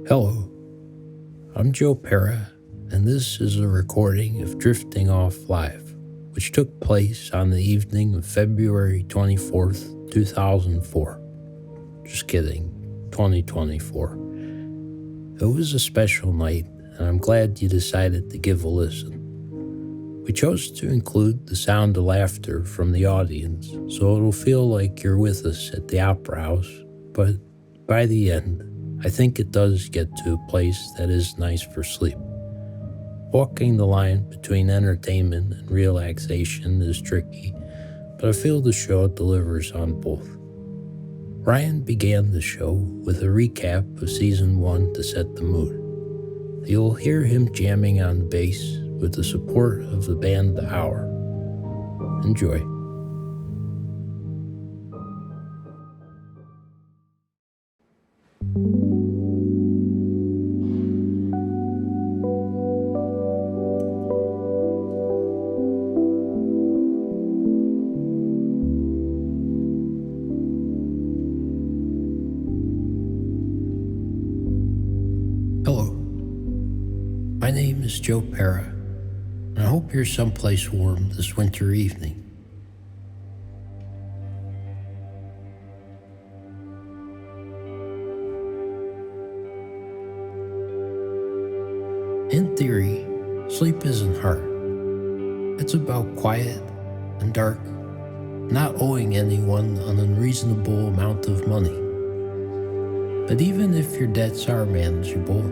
Hello, I'm Joe Pera, and this is a recording of Drifting Off Live, which took place on the evening of February 24th, 2004. Just kidding, 2024. It was a special night, and I'm glad you decided to give a listen. We chose to include the sound of laughter from the audience, so it'll feel like you're with us at the Opera House, but by the end, I think it does get to a place that is nice for sleep. Walking the line between entertainment and relaxation is tricky, but I feel the show delivers on both. Ryan began the show with a recap of Season 1 to set the mood. You'll hear him jamming on bass with the support of the band The Hour. Enjoy. Hello, my name is Joe Pera, and I hope you're someplace warm this winter evening. In theory, sleep isn't hard. It's about quiet and dark, not owing anyone an unreasonable amount of money. But even if your debts are manageable,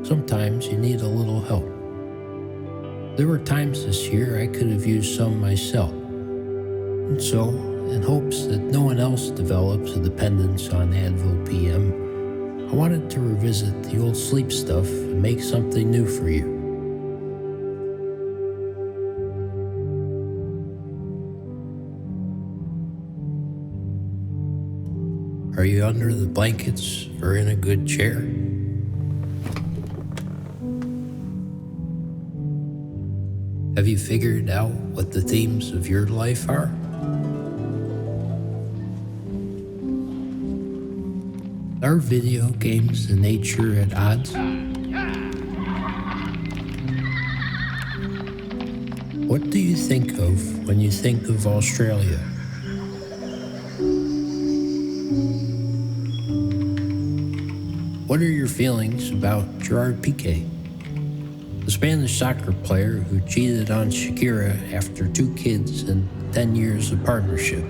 sometimes you need a little help. There were times this year I could have used some myself. And so, in hopes that no one else develops a dependence on Advil PM, I wanted to revisit the old sleep stuff and make something new for you. Are you under the blankets or in a good chair? Have you figured out what the themes of your life are? Are video games and nature at odds? What do you think of when you think of Australia? What are your feelings about Gerard Piqué, the Spanish soccer player who cheated on Shakira after 2 kids and 10 years of partnership?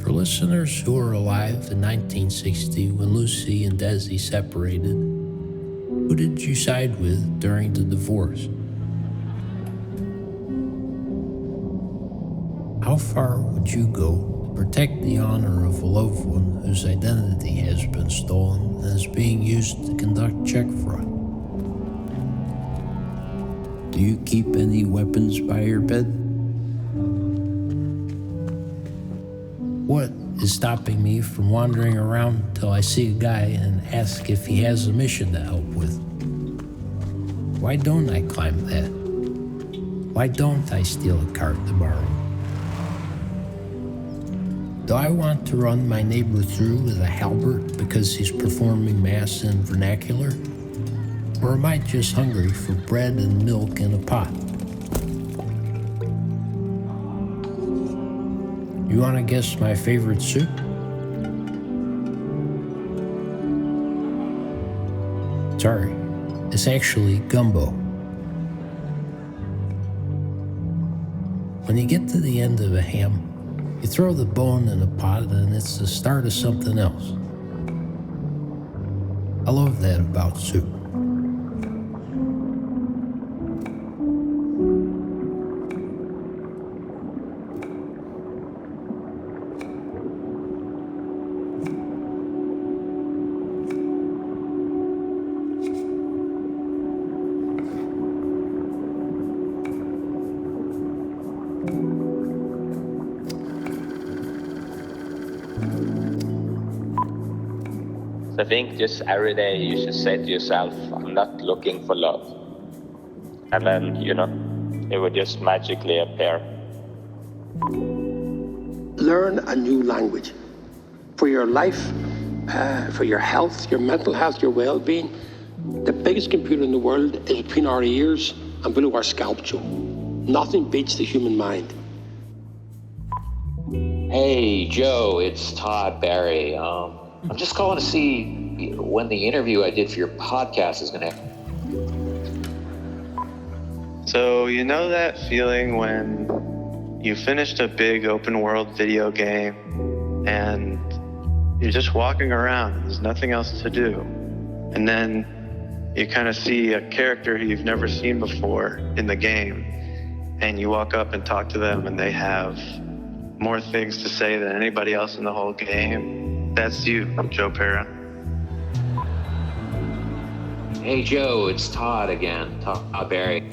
For listeners who were alive in 1960 when Lucy and Desi separated, who did you side with during the divorce? How far would you go to protect the honor of a loved one whose identity has been stolen and is being used to conduct check fraud? Do you keep any weapons by your bed? What is stopping me from wandering around till I see a guy and ask if he has a mission to help with? Why don't I climb that? Why don't I steal a cart tomorrow? Do I want to run my neighbor through with a halberd because he's performing mass in vernacular? Or am I just hungry for bread and milk in a pot? You want to guess my favorite soup? Sorry, it's actually gumbo. When you get to the end of a ham, you throw the bone in a pot and it's the start of something else. I love that about soup. I think just every day you should say to yourself, I'm not looking for love. And then, it would just magically appear. Learn a new language. for your life, for your health, your mental health, your well-being. The biggest computer in the world is between our ears and below our scalp, Joe. Nothing beats the human mind. Hey, Joe, it's Todd Barry. I'm just calling to see when the interview I did for your podcast is going to happen. So, you know that feeling when you finished a big open world video game and you're just walking around and there's nothing else to do, and then you kind of see a character who you've never seen before in the game, and you walk up and talk to them and they have more things to say than anybody else in the whole game? That's you, Joe Pera. Hey, Joe, it's Todd again, Todd Barry.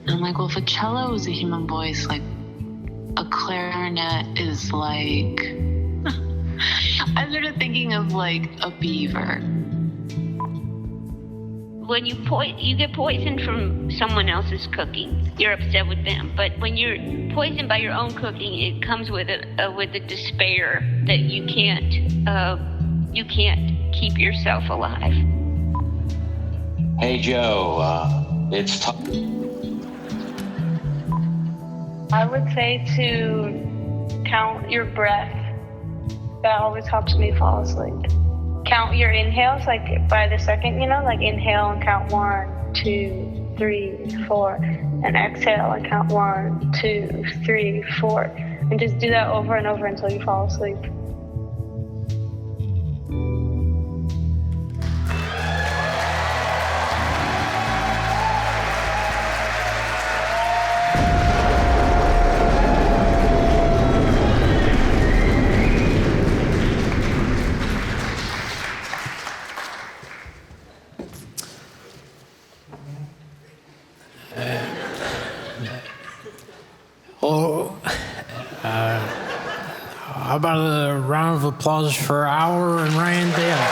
And I'm like, well, if a cello is a human voice, like a clarinet is like, I started thinking of like a beaver. When you get poisoned from someone else's cooking, you're upset with them. But when you're poisoned by your own cooking, it comes with a despair that you can't keep yourself alive. Hey, Joe, it's Todd. I would say to count your breath. That always helps me fall asleep. Count your inhales, like by the second, like inhale and count 1, 2, 3, 4, and exhale and count 1, 2, 3, 4, and just do that over and over until you fall asleep. How about a round of applause for Hour and Ryan Dann?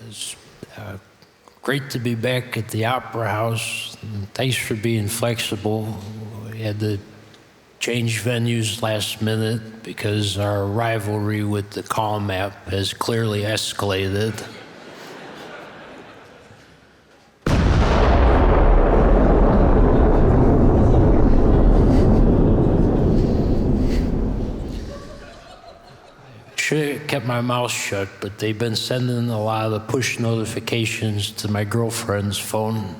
It's great to be back at the Opera House. And thanks for being flexible. We had to change venues last minute because our rivalry with the call map has clearly escalated. Should have kept my mouth shut, but they've been sending a lot of the push notifications to my girlfriend's phone.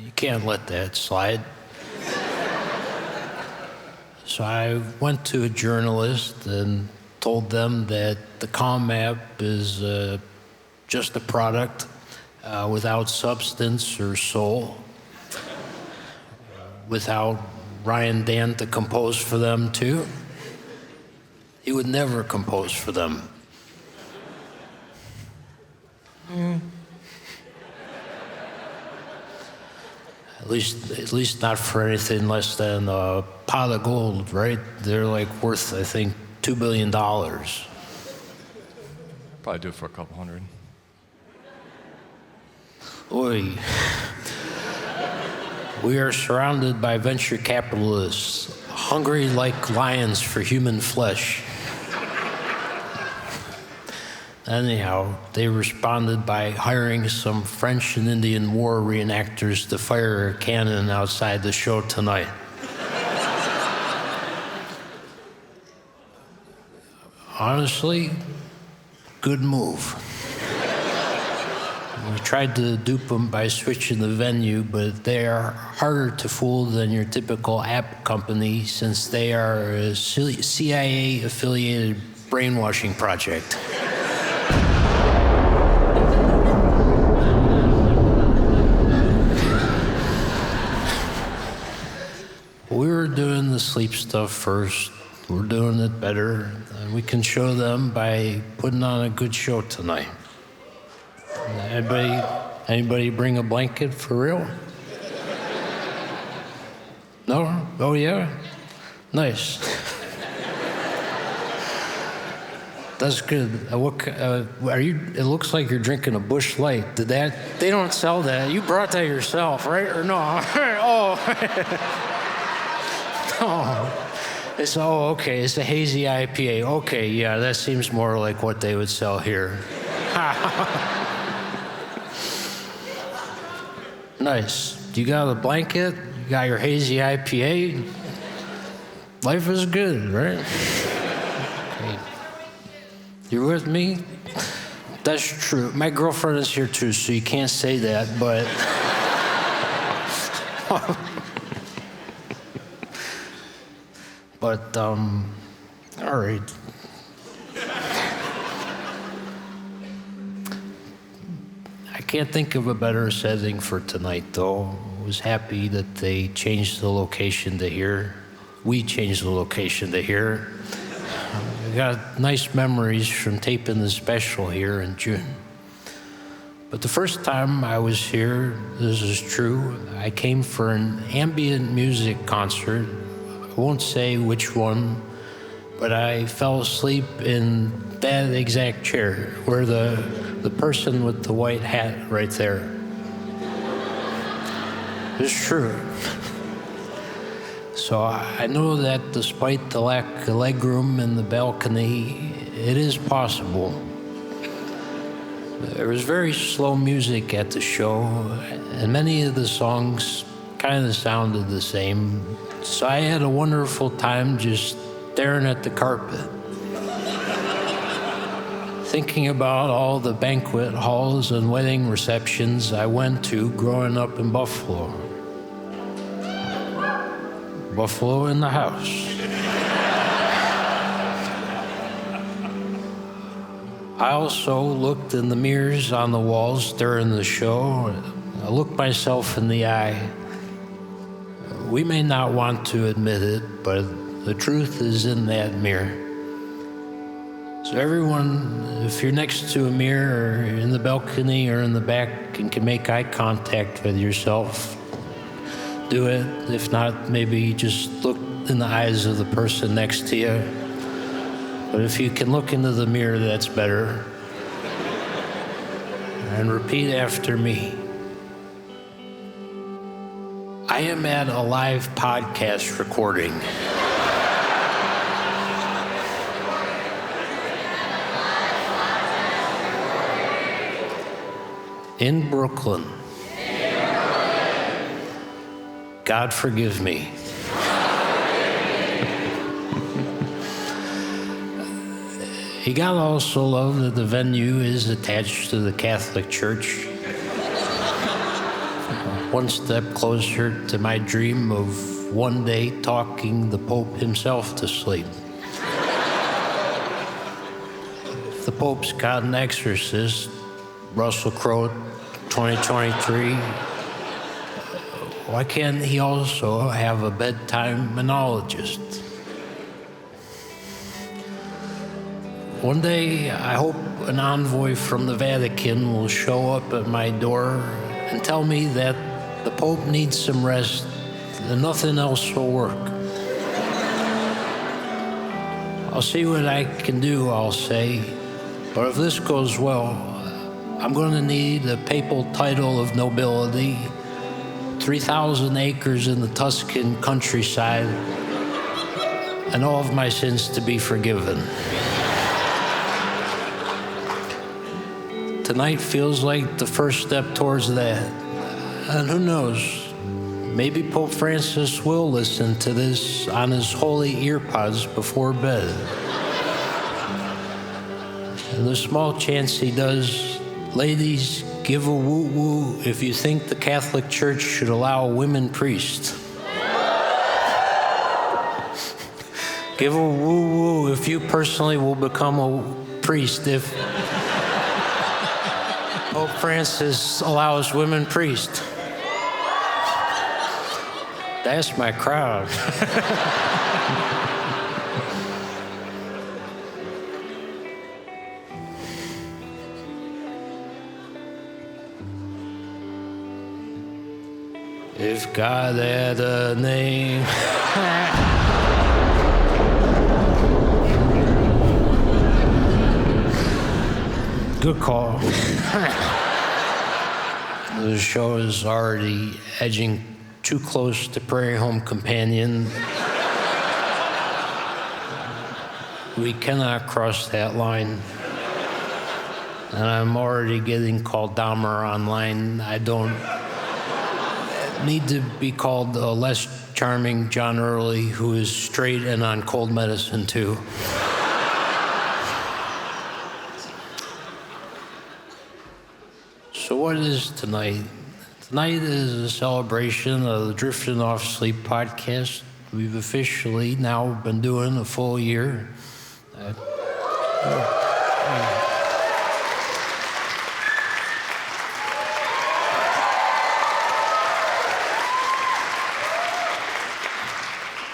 You can't let that slide. So I went to a journalist and told them that the calm map is just a product without substance or soul, without Ryan Dann to compose for them too. He would never compose for them. At least not for anything less than a pot of gold, right? They're like worth, I think, $2 billion. Probably do it for a couple hundred. Oy. We are surrounded by venture capitalists, hungry like lions for human flesh. Anyhow, they responded by hiring some French and Indian war reenactors to fire a cannon outside the show tonight. Honestly, good move. We tried to dupe them by switching the venue, but they are harder to fool than your typical app company since they are a CIA-affiliated brainwashing project. We were doing the sleep stuff first. We're doing it better. And we can show them by putting on a good show tonight. Anybody bring a blanket for real? No? Oh, yeah? Nice. That's good. What are you? It looks like you're drinking a Busch Light. Did that? They don't sell that. You brought that yourself, right? Or no? Oh. Oh. It's okay. It's a hazy IPA. Okay, yeah, that seems more like what they would sell here. Nice. You got a blanket? You got your hazy IPA? Life is good, right? Okay. You with me? That's true. My girlfriend is here too, so you can't say that, but... But, all right. I can't think of a better setting for tonight, though. I was happy that they changed the location to here. We changed the location to here. We got nice memories from taping the special here in June. But the first time I was here, this is true, I came for an ambient music concert. I won't say which one, but I fell asleep in that exact chair where the person with the white hat right there. It's true. So I know that despite the lack of legroom in the balcony, it is possible. There was very slow music at the show, and many of the songs kind of sounded the same. So I had a wonderful time just staring at the carpet, thinking about all the banquet halls and wedding receptions I went to growing up in Buffalo. Buffalo in the house. I also looked in the mirrors on the walls during the show. I looked myself in the eye. We may not want to admit it, but the truth is in that mirror. So everyone, if you're next to a mirror or in the balcony or in the back and can make eye contact with yourself, do it. If not, maybe just look in the eyes of the person next to you. But if you can look into the mirror, that's better. And repeat after me. I am at a live podcast recording. In Brooklyn. God forgive me. You gotta also love that the venue is attached to the Catholic Church. One step closer to my dream of one day talking the Pope himself to sleep. If the Pope's got an exorcist, Russell Crowe, 2023, why can't he also have a bedtime monologist? One day, I hope an envoy from the Vatican will show up at my door and tell me that the Pope needs some rest and nothing else will work. I'll see what I can do, I'll say, but if this goes well, I'm going to need a papal title of nobility, 3,000 acres in the Tuscan countryside, and all of my sins to be forgiven. Tonight feels like the first step towards that. And who knows, maybe Pope Francis will listen to this on his holy earpods before bed. And the small chance he does, ladies, give a woo-woo if you think the Catholic Church should allow a women priest. Give a woo-woo if you personally will become a priest if Pope Francis allows women priests. That's my crowd. If God had a name. Good call. The show is already edging too close to Prairie Home Companion. We cannot cross that line. And I'm already getting called Dahmer online. I don't need to be called a less charming John Early, who is straight and on cold medicine, too. So what is tonight? Tonight is a celebration of the Drifting Off Sleep podcast. We've officially now been doing a full year.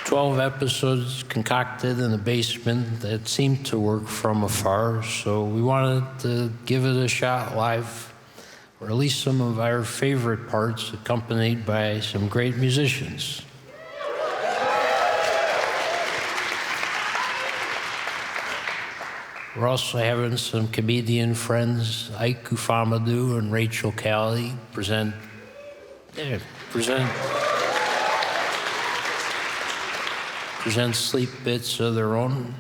12 episodes concocted in the basement that seemed to work from afar, so we wanted to give it a shot live, or at least some of our favorite parts, accompanied by some great musicians. We're also having some comedian friends, Ike Guamadoo and Rachel Caly, present sleep bits of their own.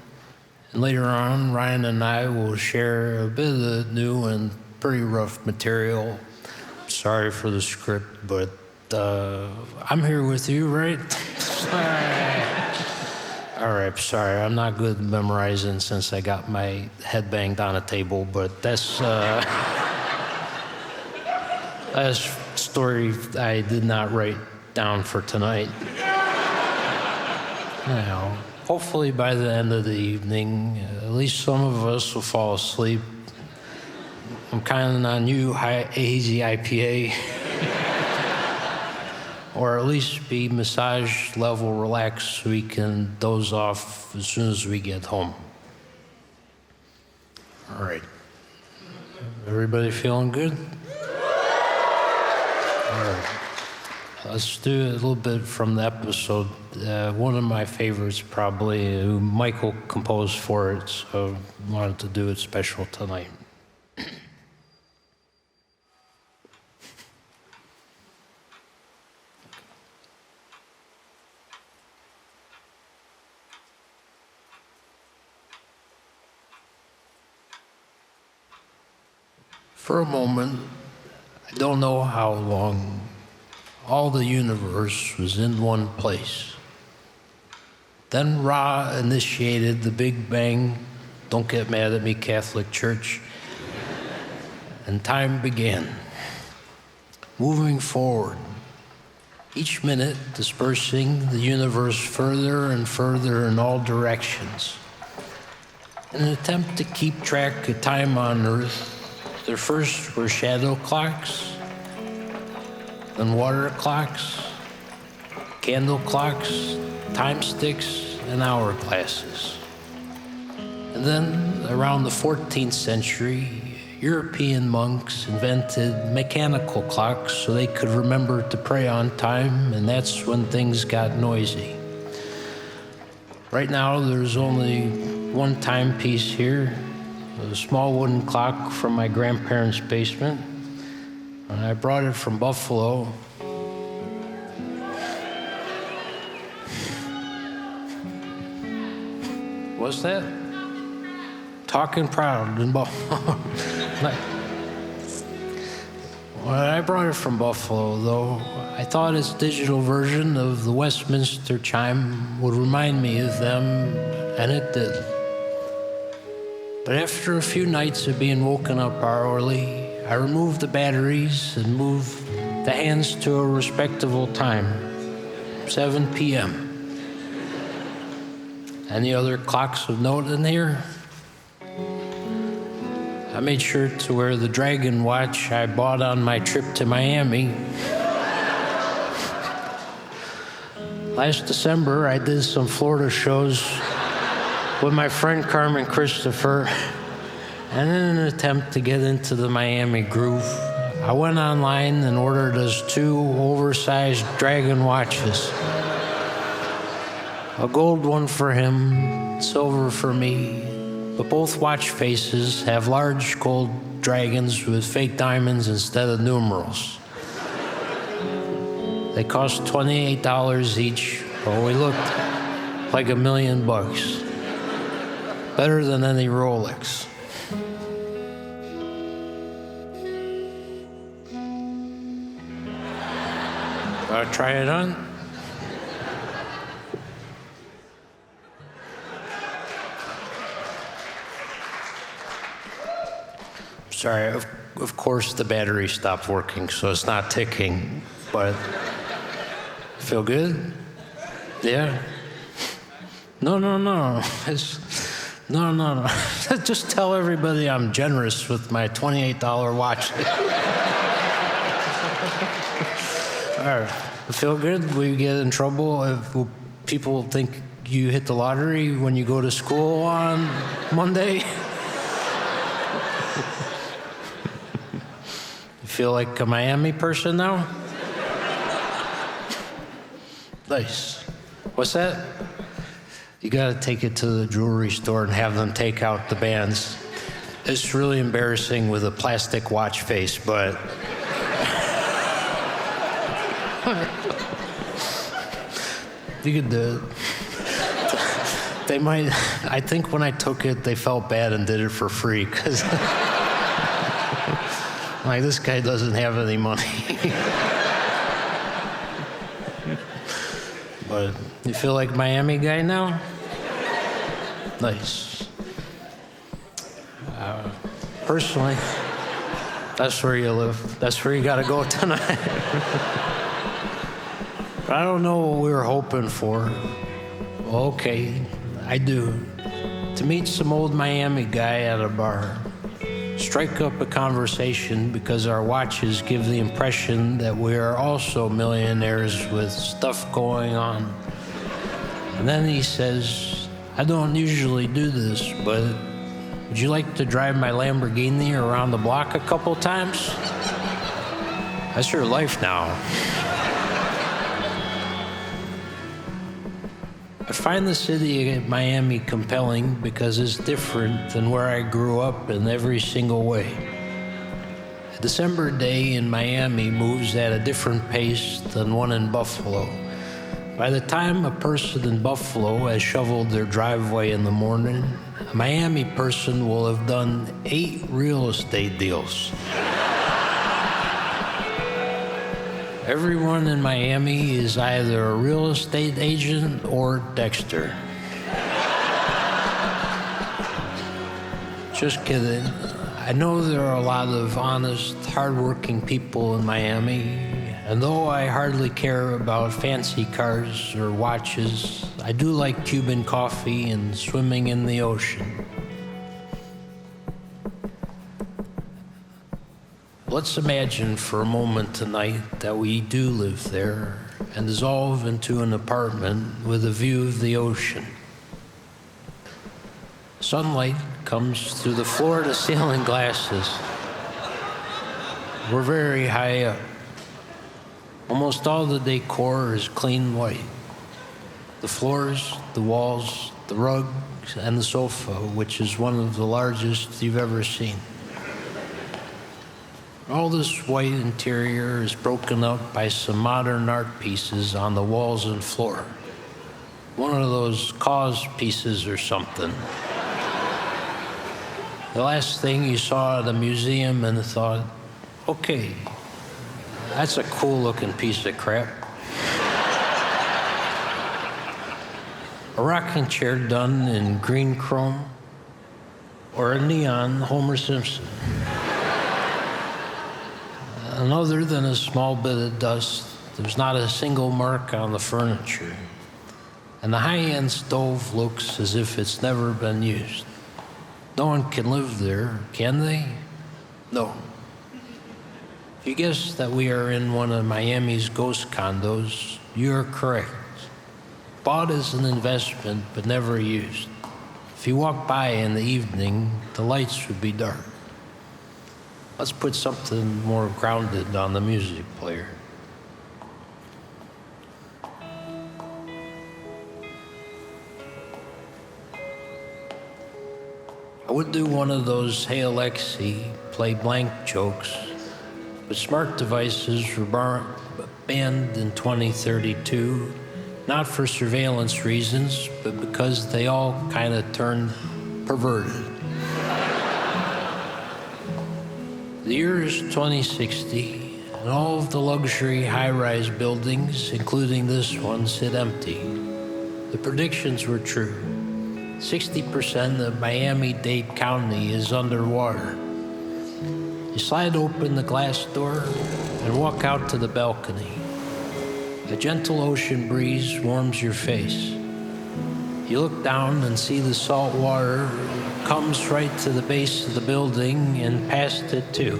And later on, Ryan and I will share a bit of the new and pretty rough material. Sorry for the script, but I'm here with you, right? All right, sorry, I'm not good at memorizing since I got my head banged on a table, but that's a story I did not write down for tonight. Now, hopefully by the end of the evening, at least some of us will fall asleep. I'm counting on you, hazy IPA, or at least be massage level relaxed so we can doze off as soon as we get home. All right. Everybody feeling good? All right. Let's do a little bit from the episode. One of my favorites, probably, Michael composed for it, so I wanted to do it special tonight. For a moment, I don't know how long, all the universe was in one place. Then Ra initiated the Big Bang, don't get mad at me, Catholic Church, and time began. Moving forward, each minute dispersing the universe further and further in all directions. In an attempt to keep track of time on Earth, there first were shadow clocks, then water clocks, candle clocks, time sticks, and hourglasses. And then, around the 14th century, European monks invented mechanical clocks so they could remember to pray on time, and that's when things got noisy. Right now, there's only one timepiece here, a small wooden clock from my grandparents' basement. And I brought it from Buffalo. What's that? Talking proud in Buffalo. When I brought it from Buffalo, though, I thought its digital version of the Westminster chime would remind me of them, and it did. But after a few nights of being woken up hourly, I removed the batteries and moved the hands to a respectable time, 7 p.m. Any other clocks of note in here? I made sure to wear the Dragon watch I bought on my trip to Miami. Last December, I did some Florida shows with my friend Carmen Christopher, and in an attempt to get into the Miami groove, I went online and ordered us 2 oversized Dragon watches. A gold one for him, silver for me, but both watch faces have large gold dragons with fake diamonds instead of numerals. They cost $28 each, but we looked like $1 million. Better than any Rolex. Try it on? Sorry, of course the battery stopped working, so it's not ticking, but feel good? Yeah? No. No. Just tell everybody I'm generous with my $28 watch. All right. Feel good? Will you get in trouble if people think you hit the lottery when you go to school on Monday? You feel like a Miami person now? Nice. What's that? You gotta take it to the jewelry store and have them take out the bands. It's really embarrassing with a plastic watch face, but you could do it. They might, I think when I took it, they felt bad and did it for free, because like, this guy doesn't have any money. But you feel like Miami guy now? Nice. Personally, that's where you live. That's where you gotta go tonight. But I don't know what we were hoping for. Okay, I do. To meet some old Miami guy at a bar. Strike up a conversation because our watches give the impression that we are also millionaires with stuff going on. And then he says, I don't usually do this, but would you like to drive my Lamborghini around the block a couple times? That's your life now. I find the city of Miami compelling because it's different than where I grew up in every single way. A December day in Miami moves at a different pace than one in Buffalo. By the time a person in Buffalo has shoveled their driveway in the morning, a Miami person will have done 8 real estate deals. Everyone in Miami is either a real estate agent or Dexter. Just kidding. I know there are a lot of honest, hardworking people in Miami, and though I hardly care about fancy cars or watches, I do like Cuban coffee and swimming in the ocean. Let's imagine for a moment tonight that we do live there and dissolve into an apartment with a view of the ocean. Sunlight comes through the floor-to-ceiling glasses. We're very high up. Almost all the decor is clean white. The floors, the walls, the rugs, and the sofa, which is one of the largest you've ever seen. All this white interior is broken up by some modern art pieces on the walls and floor. One of those cause pieces or something. The last thing you saw at a museum and thought, okay, that's a cool looking piece of crap. A rocking chair done in green chrome, or a neon Homer Simpson. And other than a small bit of dust, there's not a single mark on the furniture. And the high-end stove looks as if it's never been used. No one can live there, can they? No. If you guess that we are in one of Miami's ghost condos, you are correct. Bought as an investment, but never used. If you walk by in the evening, the lights would be dark. Let's put something more grounded on the music player. I would do one of those "Hey Alexi, play blank" jokes, but smart devices were banned in 2032, not for surveillance reasons, but because they all kind of turned perverted. The year is 2060, and all of the luxury high-rise buildings, including this one, sit empty. The predictions were true. 60% of Miami-Dade County is underwater. You slide open the glass door and walk out to the balcony. A gentle ocean breeze warms your face. You look down and see the salt water comes right to the base of the building and past it too.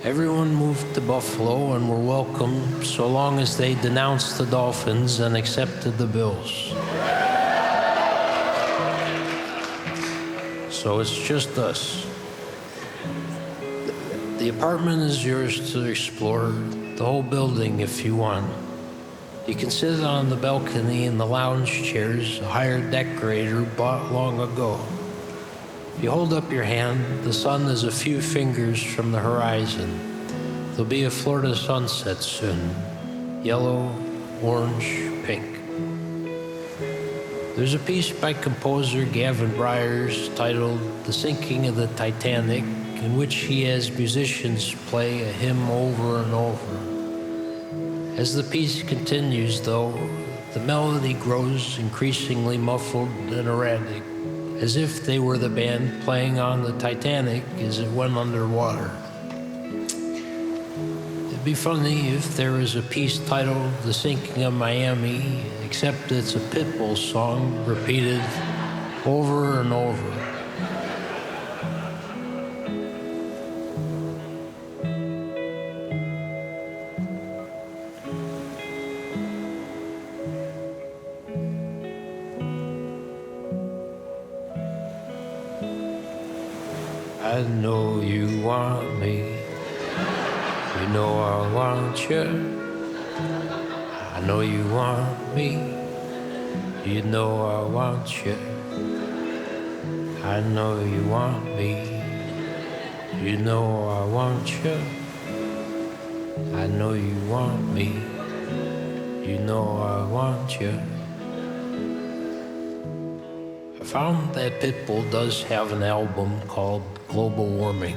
Everyone moved to Buffalo and were welcome so long as they denounced the Dolphins and accepted the Bills. So it's just us. The apartment is yours to explore, the whole building if you want. You can sit on the balcony in the lounge chairs a hired decorator bought long ago. If you hold up your hand, the sun is a few fingers from the horizon. There'll be a Florida sunset soon. Yellow, orange, pink. There's a piece by composer Gavin Bryars titled "The Sinking of the Titanic," in which he has musicians play a hymn over and over. As the piece continues, though, the melody grows increasingly muffled and erratic, as if they were the band playing on the Titanic as it went underwater. It'd be funny if there was a piece titled "The Sinking of Miami," except it's a Pitbull song repeated over and over. I know you want me, you know I want you. I know you want me, you know I want you. I know you want me, you know I want you. I know you want me, you know I want you. I found that Pitbull does have an album called Global Warming.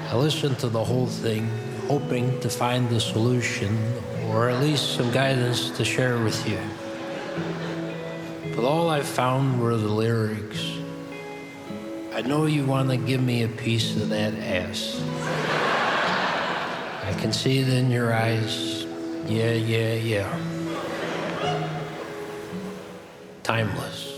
I listened to the whole thing, hoping to find the solution, or at least some guidance to share with you. But all I found were the lyrics. I know you want to give me a piece of that ass. I can see it in your eyes. Yeah, yeah, yeah. Timeless.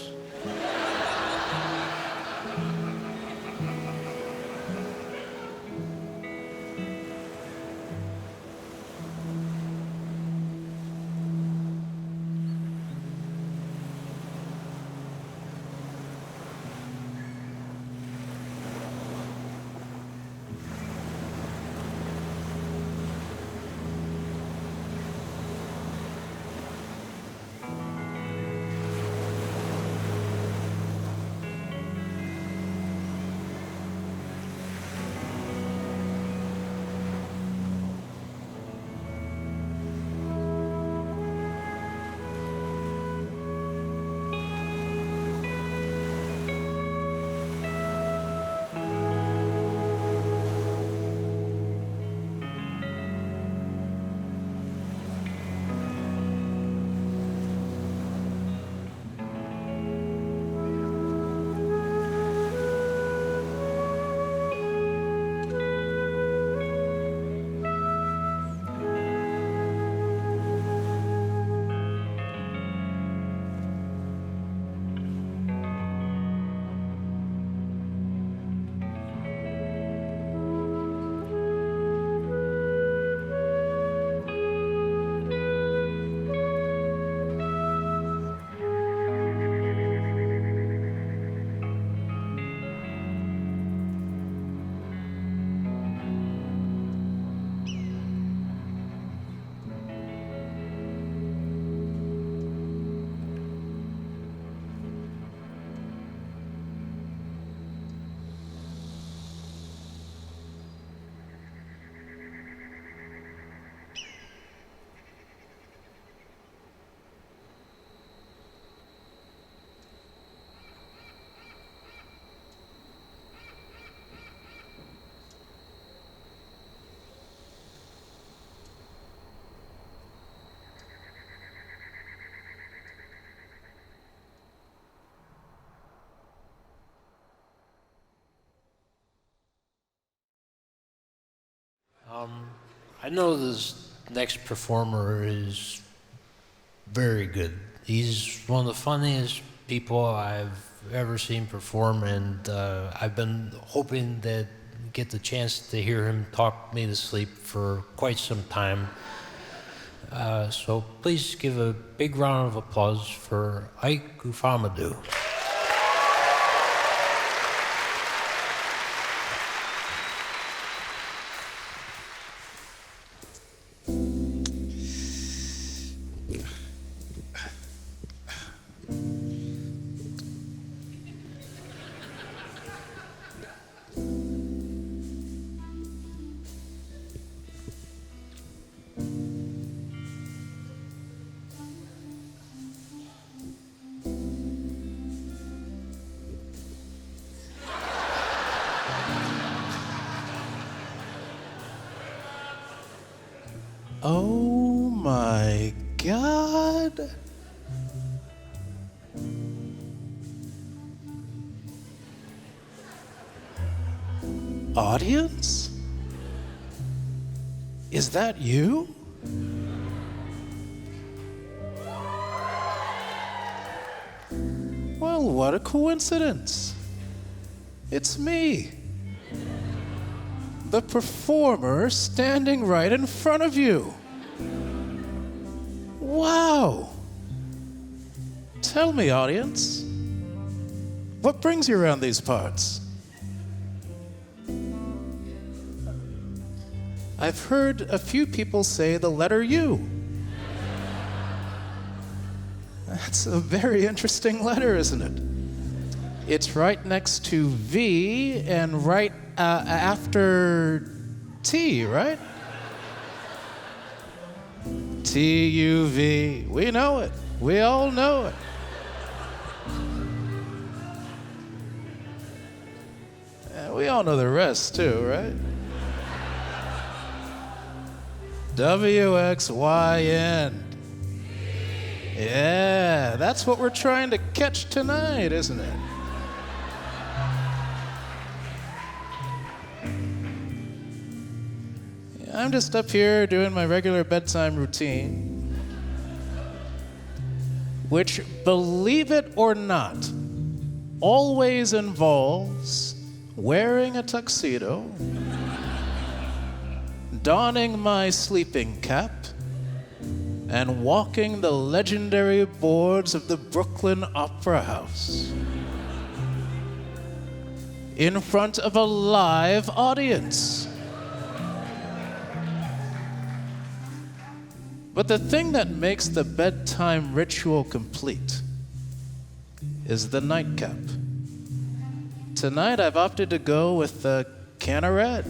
I know this next performer is very good. He's one of the funniest people I've ever seen perform, and I've been hoping that I get the chance to hear him talk me to sleep for quite some time. So please give a big round of applause for Ike Guamadoo. Oh my God. Audience? Is that you? Well, what a coincidence. It's me. The performer standing right in front of you. Wow. Tell me, audience, what brings you around these parts? I've heard a few people say the letter U. That's a very interesting letter, isn't it? It's right next to V and right after T, right? T-U-V. We know it. We all know it. We all know the rest too, right? W-X-Y-N. Yeah, that's what we're trying to catch tonight, isn't it? I'm just up here doing my regular bedtime routine, which, believe it or not, always involves wearing a tuxedo, donning my sleeping cap, and walking the legendary boards of the Brooklyn Opera House in front of a live audience. But the thing that makes the bedtime ritual complete is the nightcap. Tonight I've opted to go with the can of red.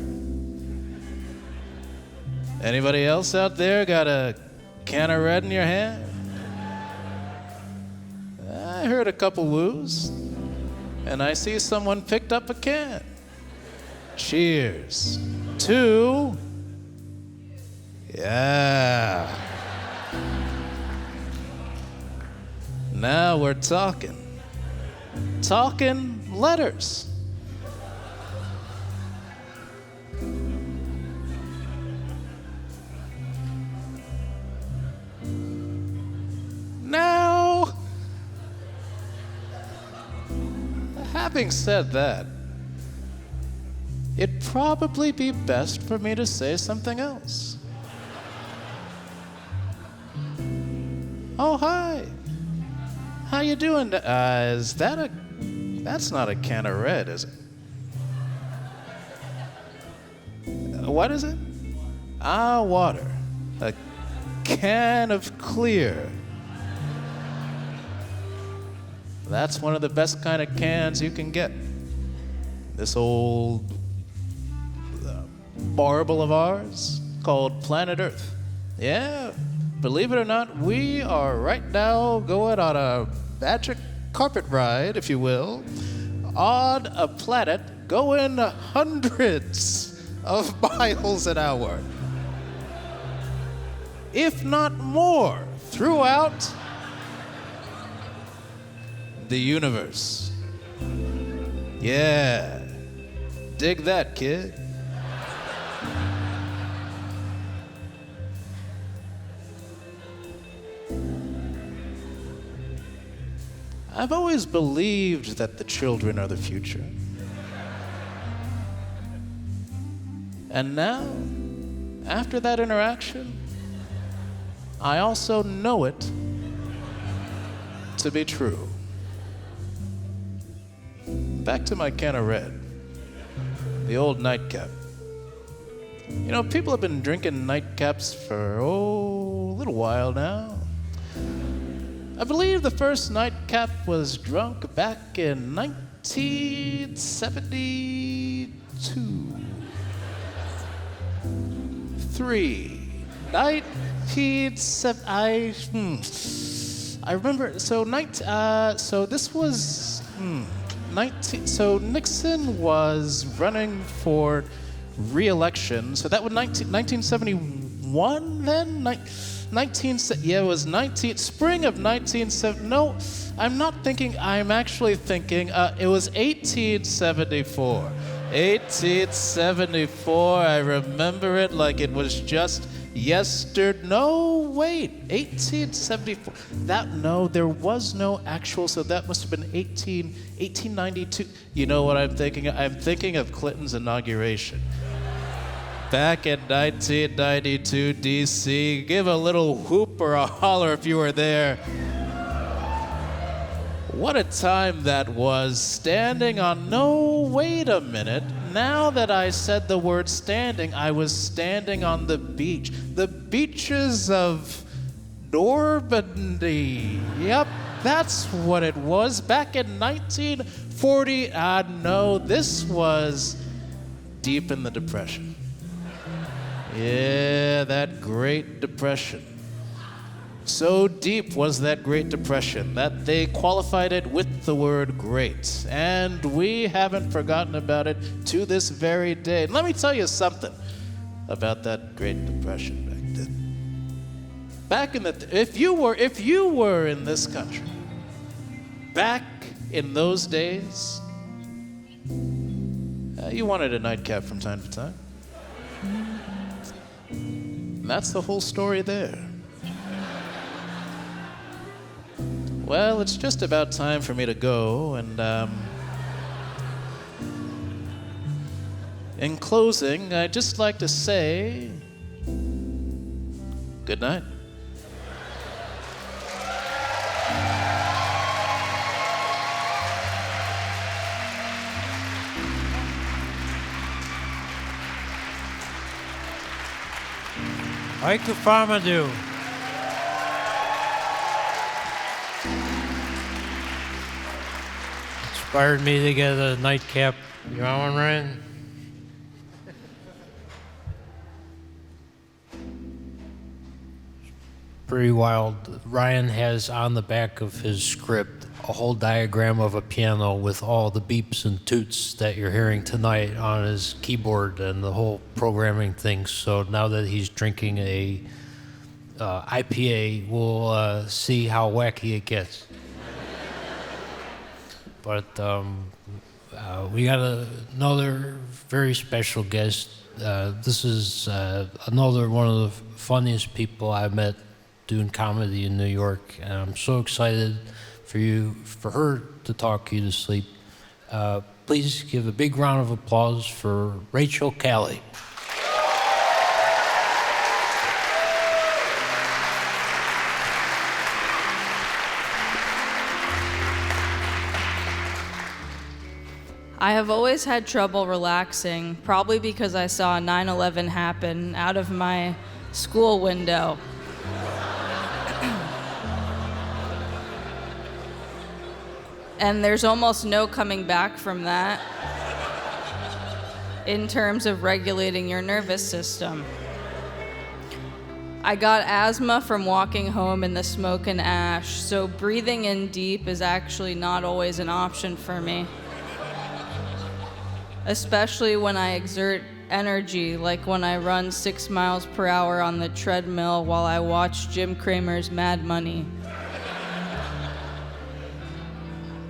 Anybody else out there got a can of red in your hand? I heard a couple woos, and I see someone picked up a can. Cheers to... Yeah. Now we're talking. Talking letters. Now, having said that, it'd probably be best for me to say something else. Oh, hi. How you doing? Is that a... That's not a can of red, is it? What is it? Water. A can of clear. That's one of the best kind of cans you can get. This old marble of ours called planet Earth. Yeah, believe it or not, we are right now going on a magic carpet ride, if you will, on a planet going hundreds of miles an hour, if not more, throughout the universe. Yeah, dig that, kid. I've always believed that the children are the future. And now, after that interaction, I also know it to be true. Back to my can of red, the old nightcap. You know, people have been drinking nightcaps for, a little while now. I believe the first nightcap was drunk back in 1972. 1970. I remember. So this was 19. So Nixon was running for re-election. So that was 1971 then. It was spring of 1970. No, I'm not thinking. I'm actually thinking. It was 1874. 1874. I remember it like it was just yesterday. No, wait. 1874. There was no actual. So that must have been 1892. You know what I'm thinking? I'm thinking of Clinton's inauguration. Back in 1992, D.C. Give a little whoop or a holler if you were there. What a time that was, standing on... No, wait a minute. Now that I said the word standing, I was standing on the beach. The beaches of Normandy. Yep, that's what it was. Back in 1940... no, this was deep in the Depression. Yeah, that Great Depression. So deep was that Great Depression that they qualified it with the word great. And we haven't forgotten about it to this very day. And let me tell you something about that Great Depression back then. Back in if you were in this country, back in those days, you wanted a nightcap from time to time. And that's the whole story there. Well, it's just about time for me to go, and in closing, I'd just like to say good night. Ike Guamadoo. Inspired me to get a nightcap. You want one, Ryan? Pretty wild. Ryan has on the back of his script a whole diagram of a piano with all the beeps and toots that you're hearing tonight on his keyboard and the whole programming thing. So now that he's drinking a IPA, we'll see how wacky it gets. But we got another very special guest. This is another one of the funniest people I met doing comedy in New York, and I'm so excited for her to talk you to sleep. Please give a big round of applause for Rachel Caly. I have always had trouble relaxing, probably because I saw 9/11 happen out of my school window. And there's almost no coming back from that in terms of regulating your nervous system. I got asthma from walking home in the smoke and ash, so breathing in deep is actually not always an option for me. Especially when I exert energy, like when I run 6 miles per hour on the treadmill while I watch Jim Cramer's Mad Money.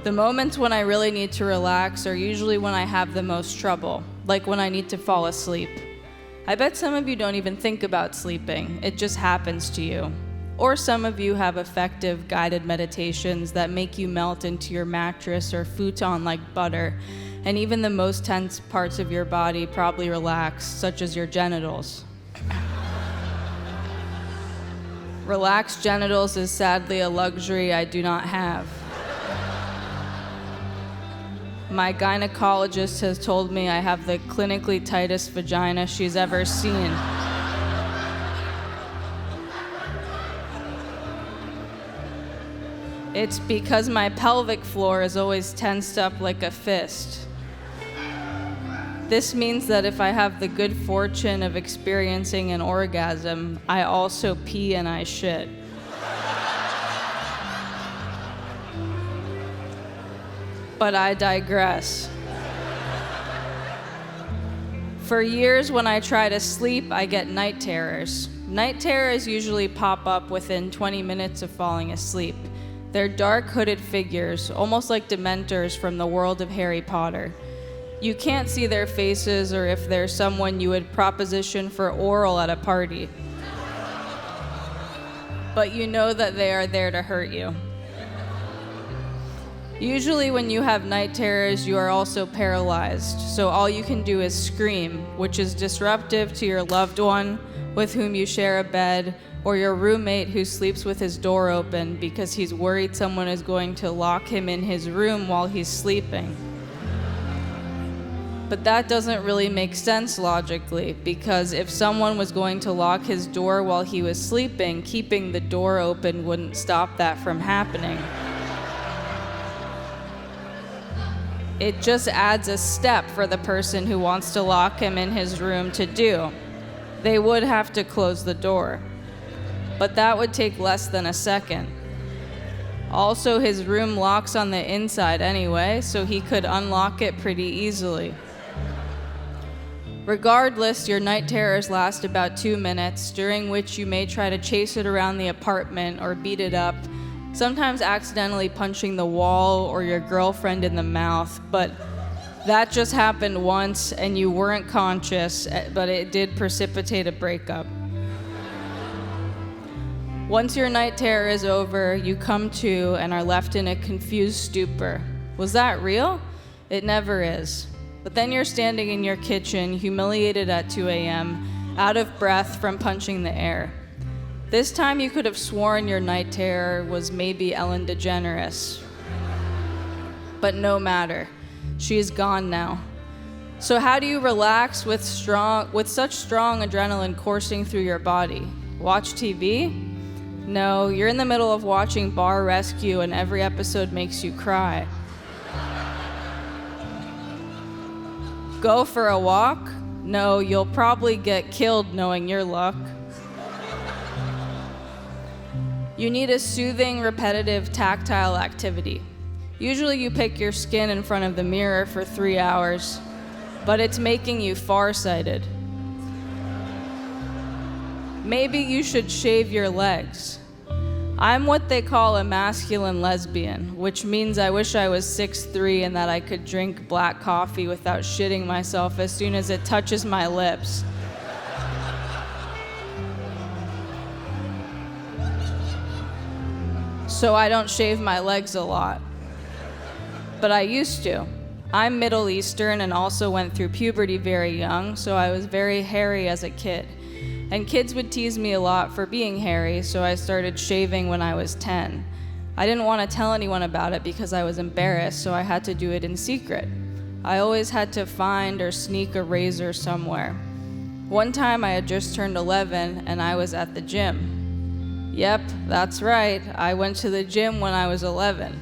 The moments when I really need to relax are usually when I have the most trouble, like when I need to fall asleep. I bet some of you don't even think about sleeping. It just happens to you. Or some of you have effective guided meditations that make you melt into your mattress or futon like butter, and even the most tense parts of your body probably relax, such as your genitals. Relaxed genitals is sadly a luxury I do not have. My gynecologist has told me I have the clinically tightest vagina she's ever seen. It's because my pelvic floor is always tensed up like a fist. This means that if I have the good fortune of experiencing an orgasm, I also pee and I shit. But I digress. For years, when I try to sleep, I get night terrors. Night terrors usually pop up within 20 minutes of falling asleep. They're dark, hooded figures, almost like dementors from the world of Harry Potter. You can't see their faces or if they're someone you would proposition for oral at a party. But you know that they are there to hurt you. Usually when you have night terrors, you are also paralyzed, so all you can do is scream, which is disruptive to your loved one with whom you share a bed, or your roommate who sleeps with his door open because he's worried someone is going to lock him in his room while he's sleeping. But that doesn't really make sense logically, because if someone was going to lock his door while he was sleeping, keeping the door open wouldn't stop that from happening. It just adds a step for the person who wants to lock him in his room to do. They would have to close the door. But that would take less than a second. Also, his room locks on the inside anyway, so he could unlock it pretty easily. Regardless, your night terrors last about 2 minutes, during which you may try to chase it around the apartment or beat it up, sometimes accidentally punching the wall or your girlfriend in the mouth, but that just happened once and you weren't conscious, but it did precipitate a breakup. Once your night terror is over, you come to and are left in a confused stupor. Was that real? It never is. But then you're standing in your kitchen, humiliated at 2 a.m., out of breath from punching the air. This time you could have sworn your night terror was maybe Ellen DeGeneres. But no matter. She is gone now. So how do you relax with such strong adrenaline coursing through your body? Watch TV? No, you're in the middle of watching Bar Rescue and every episode makes you cry. Go for a walk? No, you'll probably get killed knowing your luck. You need a soothing, repetitive, tactile activity. Usually you pick your skin in front of the mirror for 3 hours, but it's making you farsighted. Maybe you should shave your legs. I'm what they call a masculine lesbian, which means I wish I was 6'3" and that I could drink black coffee without shitting myself as soon as it touches my lips. So I don't shave my legs a lot. But I used to. I'm Middle Eastern and also went through puberty very young, so I was very hairy as a kid. And kids would tease me a lot for being hairy, so I started shaving when I was 10. I didn't want to tell anyone about it because I was embarrassed, so I had to do it in secret. I always had to find or sneak a razor somewhere. One time I had just turned 11 and I was at the gym. Yep, that's right, I went to the gym when I was 11,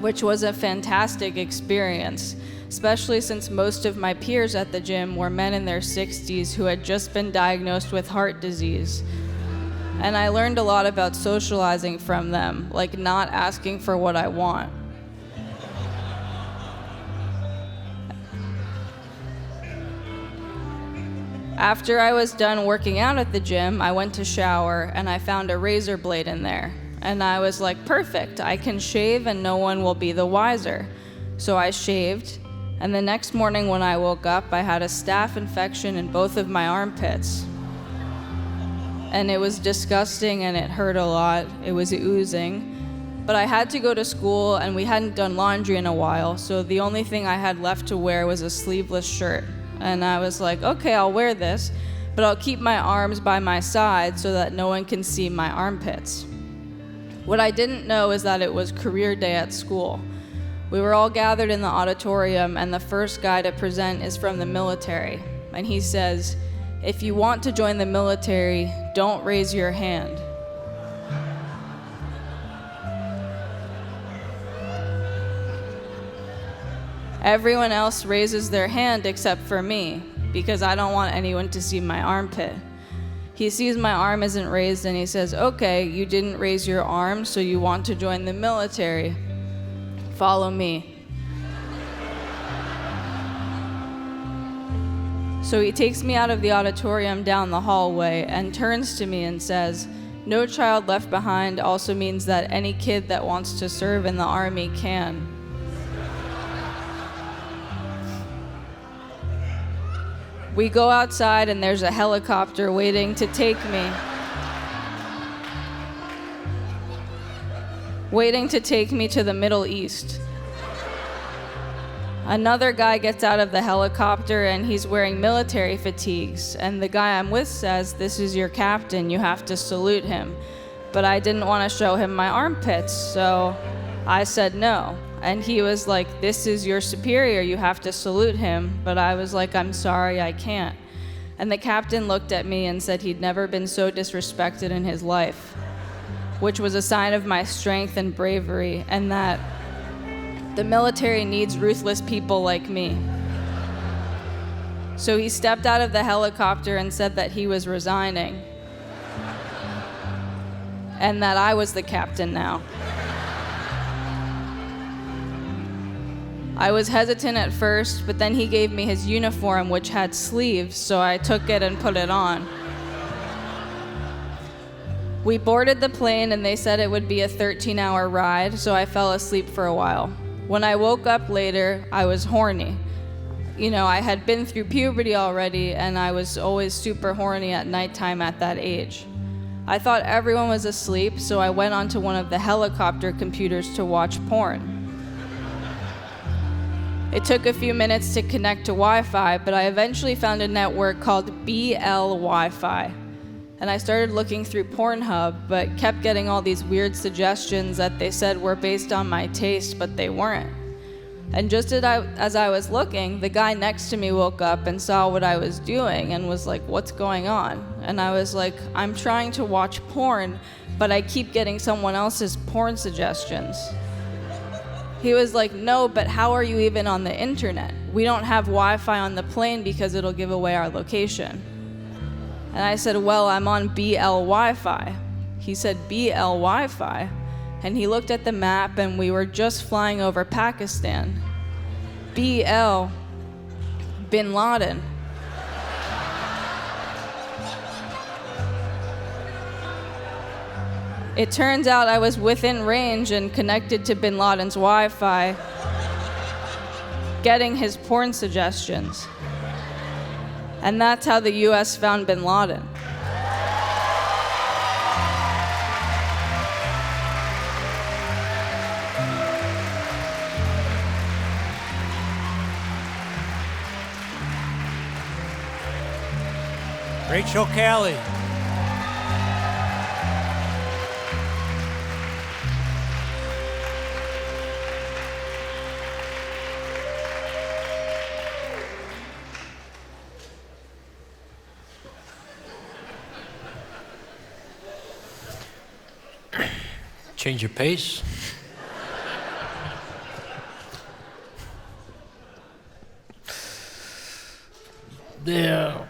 which was a fantastic experience, especially since most of my peers at the gym were men in their 60s who had just been diagnosed with heart disease. And I learned a lot about socializing from them, like not asking for what I want. After I was done working out at the gym, I went to shower and I found a razor blade in there. And I was like, perfect, I can shave and no one will be the wiser. So I shaved, and the next morning when I woke up, I had a staph infection in both of my armpits. and it was disgusting and it hurt a lot. It was oozing. But I had to go to school and we hadn't done laundry in a while, so the only thing I had left to wear was a sleeveless shirt. And I was like, okay, I'll wear this, but I'll keep my arms by my side so that no one can see my armpits. What I didn't know is that it was career day at school. We were all gathered in the auditorium, and the first guy to present is from the military. And he says, if you want to join the military, don't raise your hand. Everyone else raises their hand except for me, because I don't want anyone to see my armpit. He sees my arm isn't raised and he says, okay, you didn't raise your arm, so you want to join the military. Follow me. So he takes me out of the auditorium down the hallway and turns to me and says, no child left behind also means that any kid that wants to serve in the army can. We go outside and there's a helicopter waiting to take me. Waiting to take me to the Middle East. Another guy gets out of the helicopter and he's wearing military fatigues, and the guy I'm with says, this is your captain, you have to salute him. But I didn't want to show him my armpits, so I said no. And he was like, this is your superior, you have to salute him. But I was like, I'm sorry, I can't. And the captain looked at me and said he'd never been so disrespected in his life, which was a sign of my strength and bravery, and that the military needs ruthless people like me. So he stepped out of the helicopter and said that he was resigning, and that I was the captain now. I was hesitant at first, but then he gave me his uniform, which had sleeves, so I took it and put it on. We boarded the plane and they said it would be a 13-hour ride, so I fell asleep for a while. When I woke up later, I was horny. You know, I had been through puberty already, and I was always super horny at nighttime at that age. I thought everyone was asleep, so I went onto one of the helicopter computers to watch porn. It took a few minutes to connect to Wi-Fi, but I eventually found a network called BL Wi-Fi. And I started looking through Pornhub, but kept getting all these weird suggestions that they said were based on my taste, but they weren't. And just as I was looking, the guy next to me woke up and saw what I was doing and was like, what's going on? And I was like, I'm trying to watch porn, but I keep getting someone else's porn suggestions. He was like, no, but how are you even on the internet? We don't have Wi-Fi on the plane because it'll give away our location. And I said, well, I'm on BL Wi-Fi. He said, BL Wi-Fi? And he looked at the map and we were just flying over Pakistan. BL, Bin Laden. It turns out I was within range and connected to Bin Laden's Wi-Fi, getting his porn suggestions. And that's how the US found Bin Laden. Rachel Caly. Change your pace. Yeah.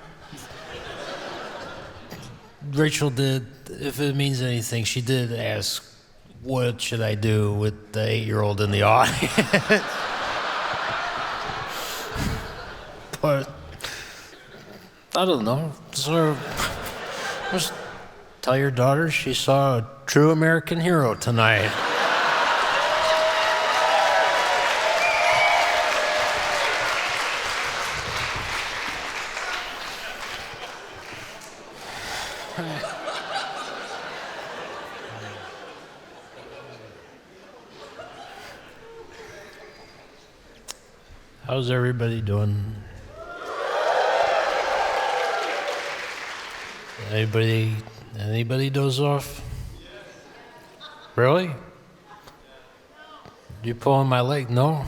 Rachel did, if it means anything, she did ask, what should I do with the 8-year-old in the audience? But, I don't know. Just tell your daughter she saw a true American hero tonight. How's everybody doing? Anybody doze off? Really? You pulling my leg? No?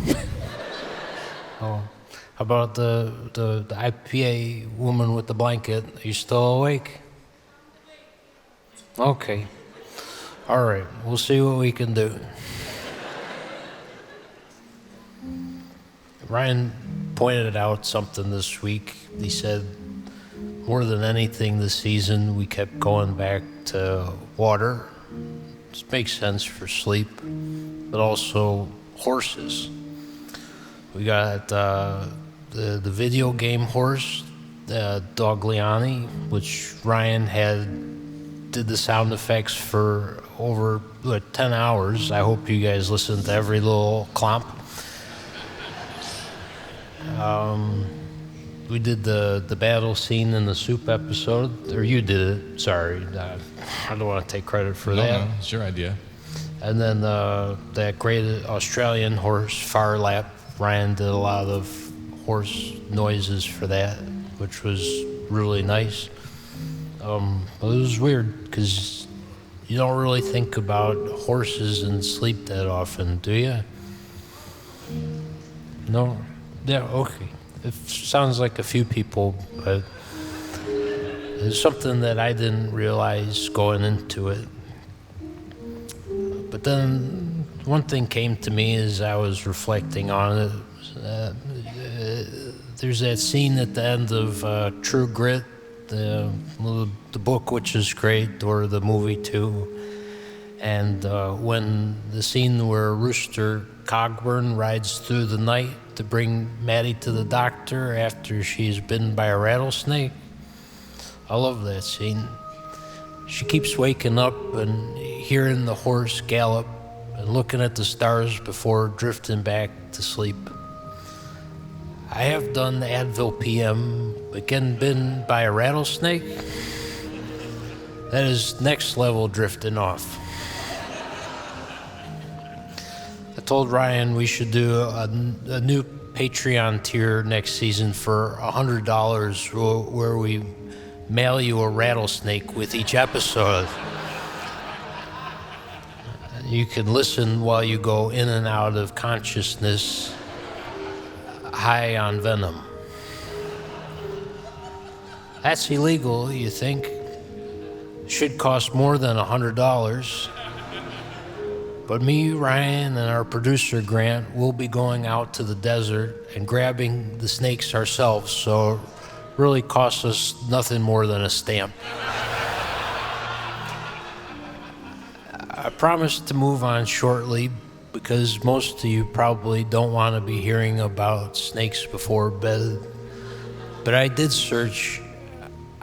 Oh. How about the IPA woman with the blanket? Are you still awake? Okay. All right. We'll see what we can do. Ryan pointed out something this week. He said, more than anything this season, we kept going back to water. This makes sense for sleep, but also horses. We got the video game horse, Dogliani, which Ryan did the sound effects for over 10 hours. I hope you guys listened to every little clomp. We did the battle scene in the soup episode, or you did it, sorry. I don't want to take credit for that. No, it's your idea. And then that great Australian horse, Far Lap, Ryan did a lot of horse noises for that, which was really nice. It was weird, because you don't really think about horses and sleep that often, do you? No? Yeah, okay. It sounds like a few people, but it's something that I didn't realize going into it. But then one thing came to me as I was reflecting on it. There's that scene at the end of True Grit, the book, which is great, or the movie too. And when the scene where Rooster Cogburn rides through the night to bring Maddie to the doctor after she's bitten by a rattlesnake. I love that scene. She keeps waking up and hearing the horse gallop and looking at the stars before drifting back to sleep. I have done Advil PM, but getting bitten by a rattlesnake? That is next level drifting off. I told Ryan we should do a new Patreon tier next season for $100 where we mail you a rattlesnake with each episode. You can listen while you go in and out of consciousness, high on venom. That's illegal, you think? Should cost more than $100. But me, Ryan, and our producer, Grant, will be going out to the desert and grabbing the snakes ourselves, so it really costs us nothing more than a stamp. I promise to move on shortly because most of you probably don't want to be hearing about snakes before bed. But I did search,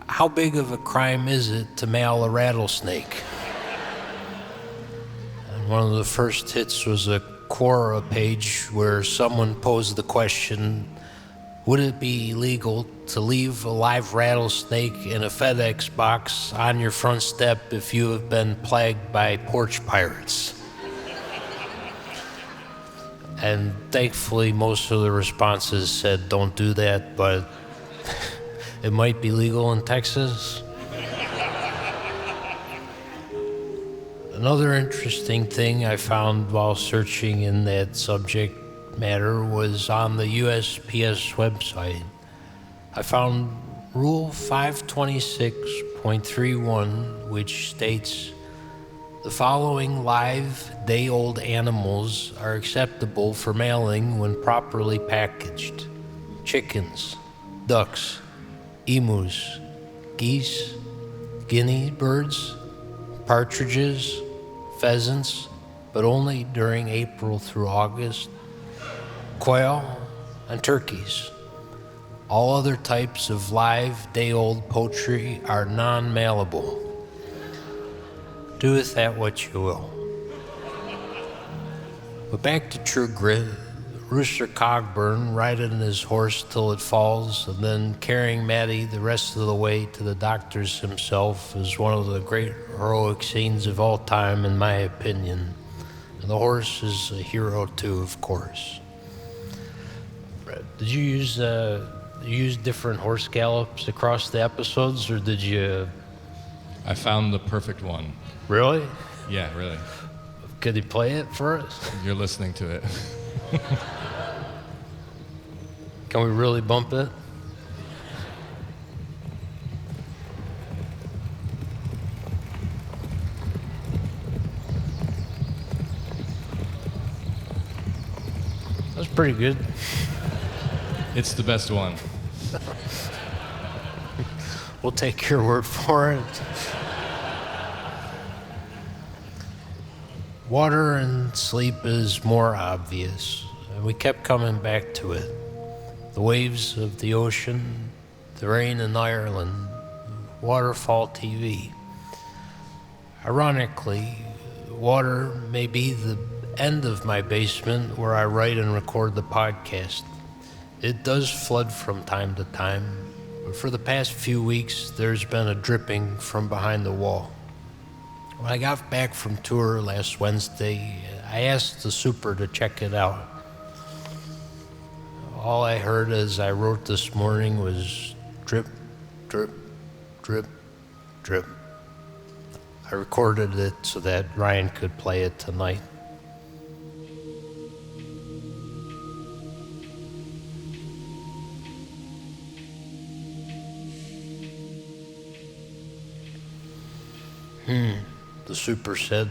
how big of a crime is it to mail a rattlesnake? One of the first hits was a Quora page where someone posed the question, would it be illegal to leave a live rattlesnake in a FedEx box on your front step if you have been plagued by porch pirates? And thankfully most of the responses said don't do that, but it might be legal in Texas. Another interesting thing I found while searching in that subject matter was on the USPS website. I found Rule 526.31, which states, the following live, day-old animals are acceptable for mailing when properly packaged. Chickens, ducks, emus, geese, guinea birds, partridges, pheasants, but only during April through August, quail, and turkeys. All other types of live, day-old poultry are non-mailable. Do with that what you will. But back to True Grit, Rooster Cogburn riding his horse till it falls and then carrying Maddie the rest of the way to the doctors himself is one of the great heroic scenes of all time, in my opinion. And the horse is a hero too, of course. Did you use different horse gallops across the episodes, or did you? I found the perfect one. Really? Yeah, really. Could he play it for us? You're listening to it. Can we really bump it? That's pretty good. It's the best one. We'll take your word for it. Water and sleep is more obvious. We kept coming back to it. The waves of the ocean, the rain in Ireland, waterfall TV. Ironically, water may be the end of my basement where I write and record the podcast. It does flood from time to time, but for the past few weeks, there's been a dripping from behind the wall. When I got back from tour last Wednesday, I asked the super to check it out. All I heard as I wrote this morning was drip, drip, drip, drip. I recorded it so that Ryan could play it tonight. The super said,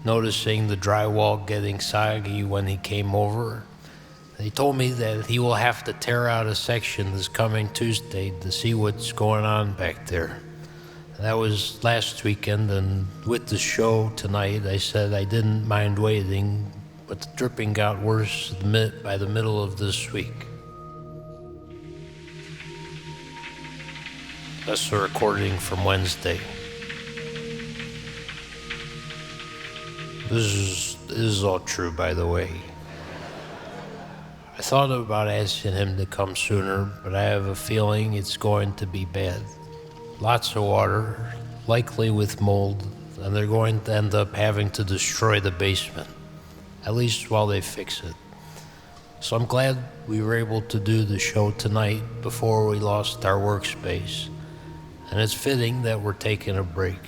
noticing the drywall getting soggy when he came over. He told me that he will have to tear out a section this coming Tuesday to see what's going on back there. That was last weekend, and with the show tonight, I said I didn't mind waiting, but the dripping got worse by the middle of this week. That's the recording from Wednesday. This is all true, by the way. I thought about asking him to come sooner, but I have a feeling it's going to be bad. Lots of water, likely with mold, and they're going to end up having to destroy the basement, at least while they fix it. So I'm glad we were able to do the show tonight before we lost our workspace, and it's fitting that we're taking a break.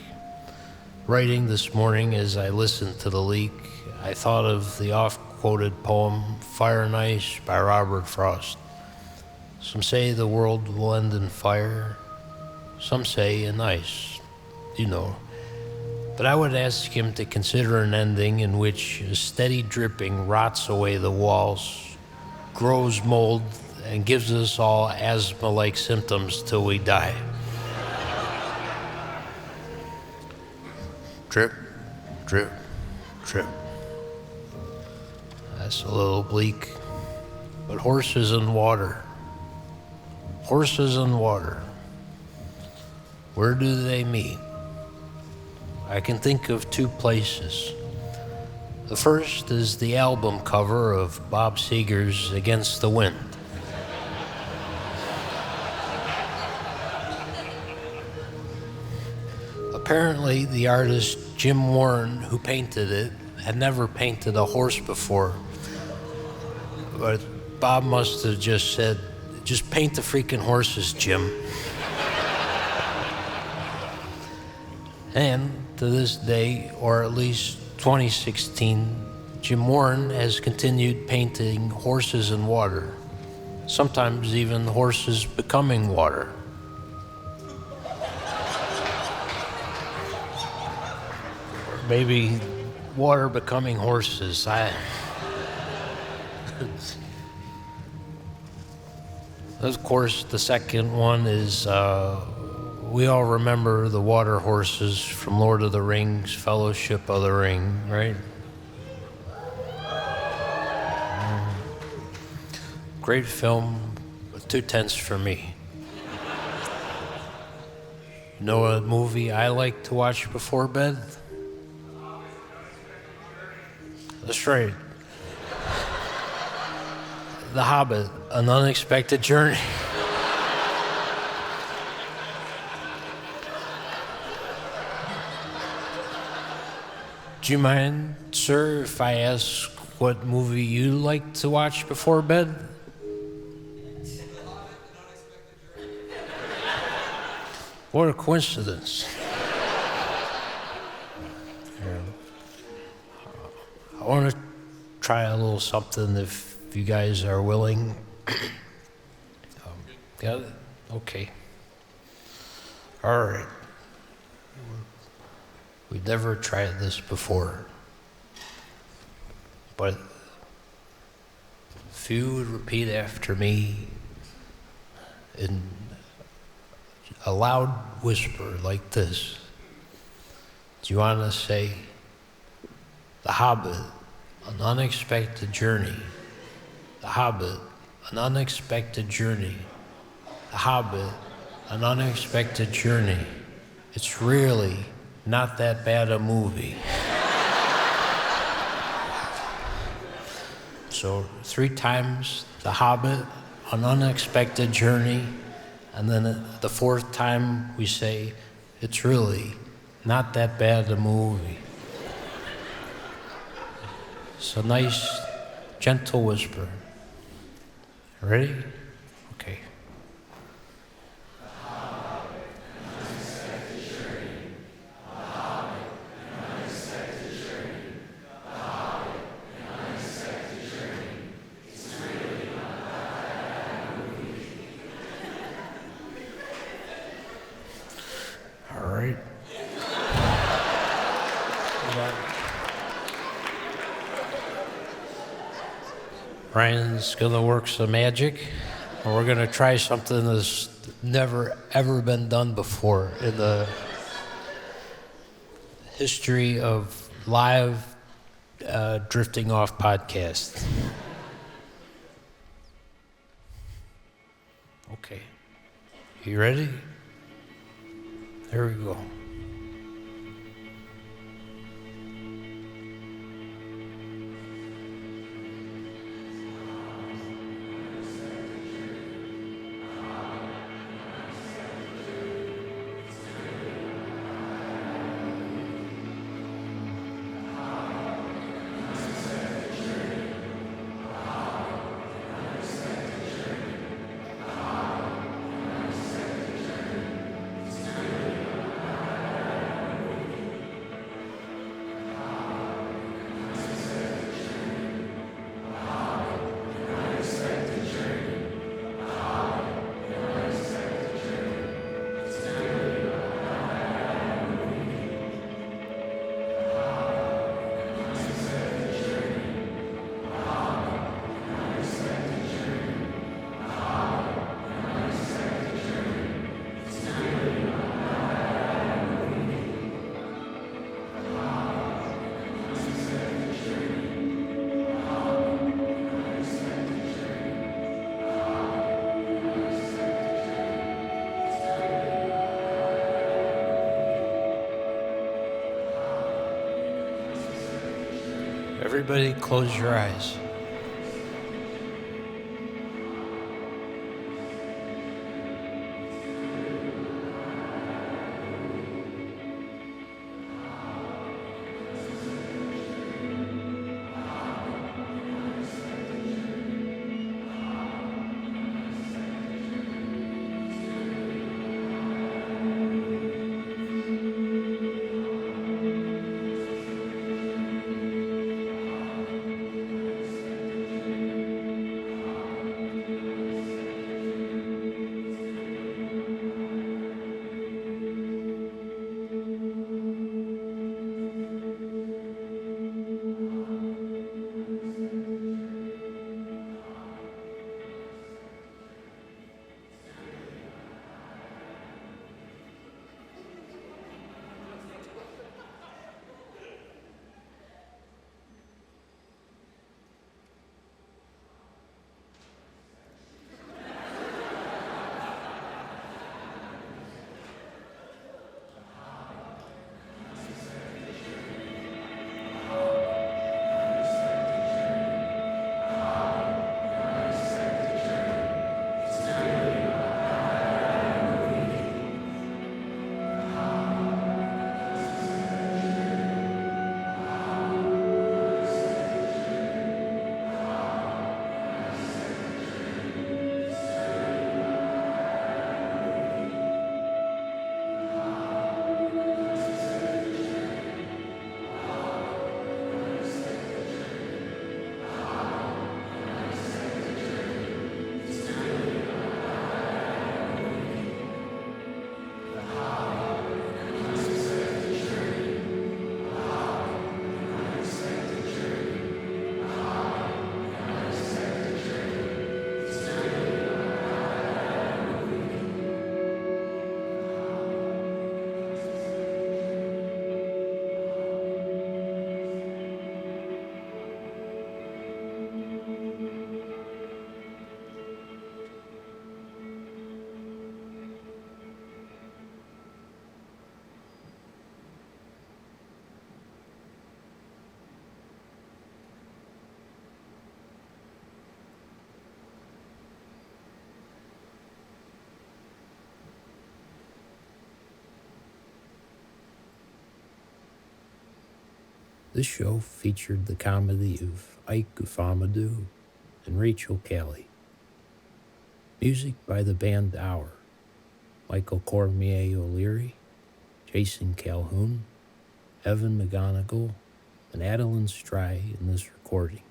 Writing this morning as I listened to the leak, I thought of the oft-quoted poem Fire and Ice by Robert Frost. Some say the world will end in fire, some say in ice, you know. But I would ask him to consider an ending in which a steady dripping rots away the walls, grows mold, and gives us all asthma-like symptoms till we die. Drip, drip, drip. That's a little bleak. But horses and water. Horses and water. Where do they meet? I can think of two places. The first is the album cover of Bob Seger's Against the Wind. Apparently, the artist Jim Warren, who painted it, had never painted a horse before. But Bob must have just said, just paint the freaking horses, Jim. And to this day, or at least 2016, Jim Warren has continued painting horses and water, sometimes even horses becoming water. Maybe water becoming horses. Of course, the second one is, we all remember the water horses from Lord of the Rings, Fellowship of the Ring, right? Great film, but 2/10 for me. You know a movie I like to watch before bed? That's right. The Hobbit, An Unexpected Journey. Do you mind, sir, if I ask what movie you like to watch before bed? What a coincidence. I want to try a little something if you guys are willing. Got it? Okay. All right. We've never tried this before. But if you would repeat after me in a loud whisper like this, do you want to say, The Hobbit, an unexpected journey. The Hobbit, an unexpected journey. The Hobbit, an unexpected journey. It's really not that bad a movie. So 3 times, The Hobbit, an unexpected journey, and then the 4th time we say, it's really not that bad a movie. So nice, gentle whisper. Ready? Okay. All right. Ryan's gonna work some magic, and we're gonna try something that's never ever been done before in the history of live drifting off podcast. Okay, you ready? There we go. Everybody close your eyes. This show featured the comedy of Ike Guamadoo and Rachel Caly. Music by the band Hour, Michael Cormier O'Leary, Jason Calhoun, Evan McGonigal, and Adeline Stry in this recording.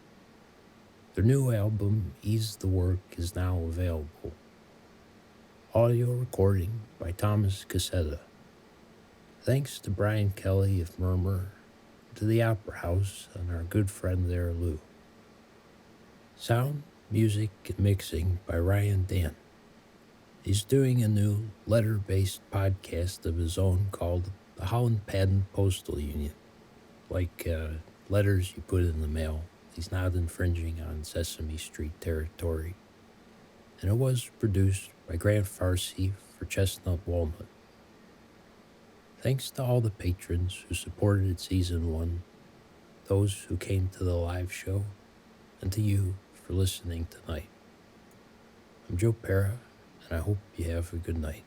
Their new album, Ease the Work, is now available. Audio recording by Thomas Cassetta. Thanks to Brian Kelly of Murmurr, to the Opera House, and our good friend there, Lou. Sound, music, and mixing by Ryan Dann. He's doing a new letter-based podcast of his own called the Holland Patent Postal Union. Like letters you put in the mail. He's not infringing on Sesame Street territory. And it was produced by Grant Farsi for Chestnut, Walnut. Thanks to all the patrons who supported Season 1, those who came to the live show, and to you for listening tonight. I'm Joe Pera, and I hope you have a good night.